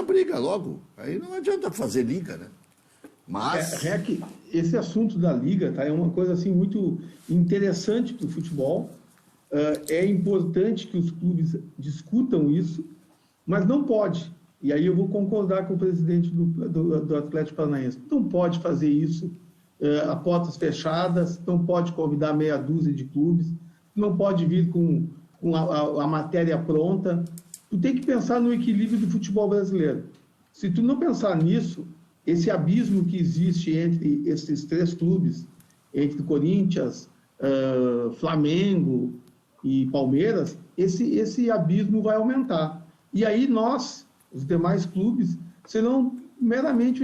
a briga logo. Aí não adianta fazer liga, né? Mas... Esse assunto da liga, tá, é uma coisa assim muito interessante para o futebol. É importante que os clubes discutam isso, mas não pode. E aí eu vou concordar com o presidente do Atlético Paranaense. Não pode fazer isso a portas fechadas, não pode convidar meia dúzia de clubes, não pode vir com a matéria pronta. Tu tem que pensar no equilíbrio do futebol brasileiro. Se tu não pensar nisso, esse abismo que existe entre esses três clubes, entre Corinthians, Flamengo e Palmeiras, esse abismo vai aumentar. E aí nós, os demais clubes, serão meramente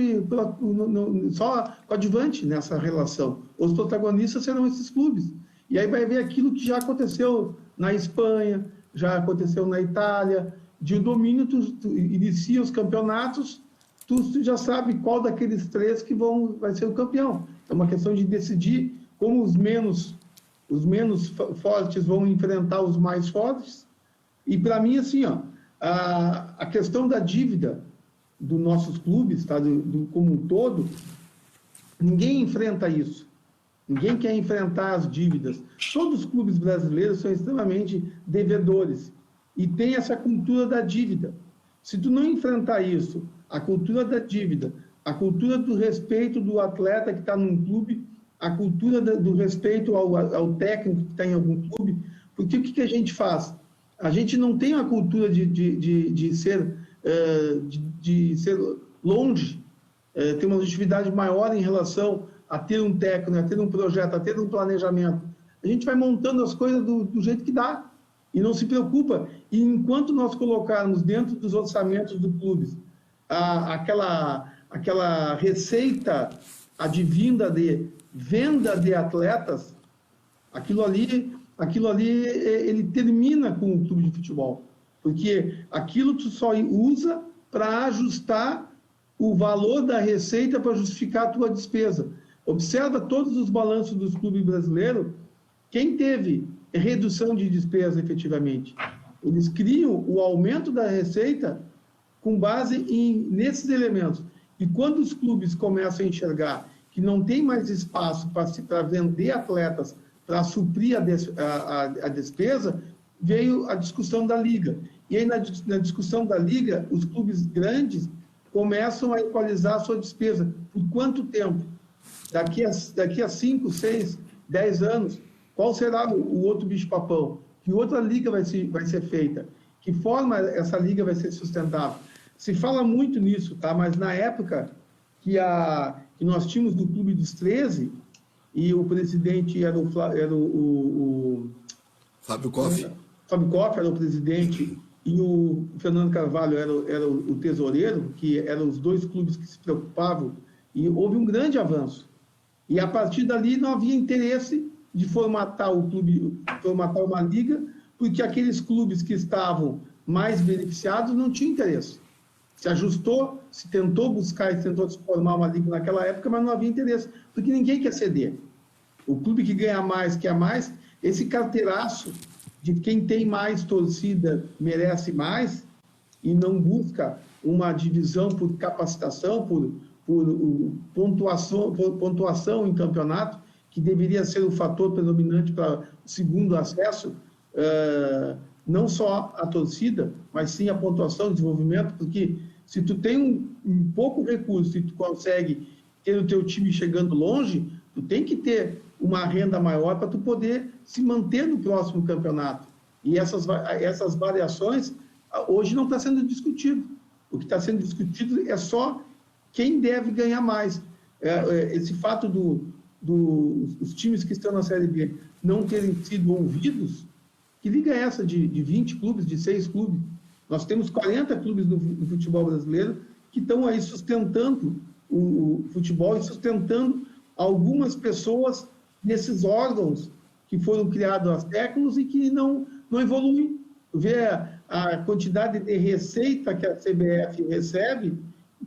só coadjuvante nessa relação. Os protagonistas serão esses clubes. E aí vai ver aquilo que já aconteceu na Espanha, já aconteceu na Itália, de um domínio, tu inicia os campeonatos, tu já sabe qual daqueles três que vai ser o campeão. É uma questão de decidir como os menos fortes vão enfrentar os mais fortes. E para mim, assim, a questão da dívida dos nossos clubes, tá, como um todo, ninguém enfrenta isso. Ninguém quer enfrentar as dívidas. Todos os clubes brasileiros são extremamente devedores e tem essa cultura da dívida. Se tu não enfrentar isso, a cultura da dívida, a cultura do respeito do atleta que está num clube, a cultura do respeito ao técnico que está em algum clube, porque o que a gente faz? A gente não tem a cultura de ser longe, ter uma longevidade maior em relação a ter um técnico, a ter um projeto, a ter um planejamento. A gente vai montando as coisas do jeito que dá e não se preocupa. E enquanto nós colocarmos dentro dos orçamentos do clube aquela receita advinda de venda de atletas, aquilo ali ele termina com o clube de futebol, porque aquilo tu só usa para ajustar o valor da receita para justificar a tua despesa. Observa todos os balanços dos clubes brasileiros, quem teve redução de despesa efetivamente? Eles criam o aumento da receita com base nesses elementos. E quando os clubes começam a enxergar que não tem mais espaço para vender atletas, para suprir a despesa, veio a discussão da Liga. E aí, na discussão da Liga, os clubes grandes começam a equalizar a sua despesa. Por quanto tempo? Daqui a 5, 6, 10 anos, qual será o outro bicho-papão? Que outra liga vai ser feita? Que forma essa liga vai ser sustentável? Se fala muito nisso, tá? Mas na época que nós tínhamos no Clube dos 13, e o presidente era o Fábio Koff. Fábio Koff era o presidente e o Fernando Carvalho era o tesoureiro, que eram os dois clubes que se preocupavam, e houve um grande avanço. E a partir dali não havia interesse de formatar o clube, formatar uma liga, porque aqueles clubes que estavam mais beneficiados não tinham interesse. Se ajustou, se tentou buscar e tentou se formar uma liga naquela época, mas não havia interesse, porque ninguém quer ceder. O clube que ganha mais, quer mais, esse carteiraço de quem tem mais torcida merece mais e não busca uma divisão por capacitação, por pontuação em campeonato, que deveria ser o fator predominante para o segundo acesso, não só a torcida, mas sim a pontuação, o desenvolvimento, porque se tu tem um pouco recurso e tu consegue ter o teu time chegando longe, tu tem que ter uma renda maior para tu poder se manter no próximo campeonato. E essas variações hoje não está sendo discutido. O que está sendo discutido é só quem deve ganhar mais. Esse fato dos times que estão na Série B não terem sido ouvidos, que liga é essa de 20 clubes, de 6 clubes? Nós temos 40 clubes no futebol brasileiro que estão aí sustentando o futebol e sustentando algumas pessoas nesses órgãos que foram criados há séculos e que não evoluem. Vê a quantidade de receita que a CBF recebe,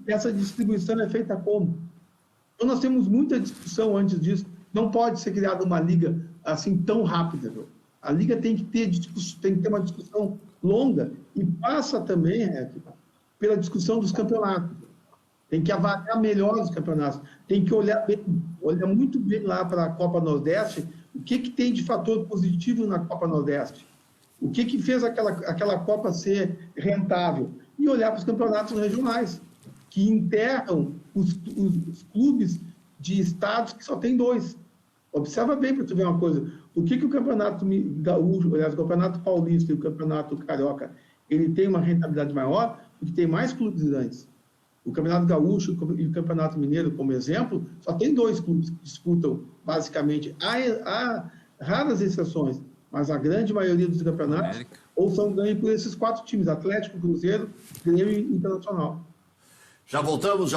essa distribuição é feita como? Então nós temos muita discussão antes disso. Não pode ser criada uma liga assim tão rápida, viu? A liga tem que ter uma discussão longa e passa também, pela discussão dos campeonatos. Tem que avaliar melhor os campeonatos. Tem que olhar muito bem lá para a Copa Nordeste, o que tem de fator positivo na Copa Nordeste. O que fez aquela Copa ser rentável. E olhar para os campeonatos regionais, que enterram os clubes de estados que só tem 2. Observa bem para tu ver uma coisa. Por que o Campeonato Gaúcho, aliás, o Campeonato Paulista e o Campeonato Carioca, ele tem uma rentabilidade maior? Porque tem mais clubes grandes. O Campeonato Gaúcho e o Campeonato Mineiro, como exemplo, só tem 2 clubes que disputam, basicamente. Há raras exceções, mas a grande maioria dos campeonatos ou são ganhos por esses 4 times, Atlético, Cruzeiro, Grêmio e Internacional. Já voltamos,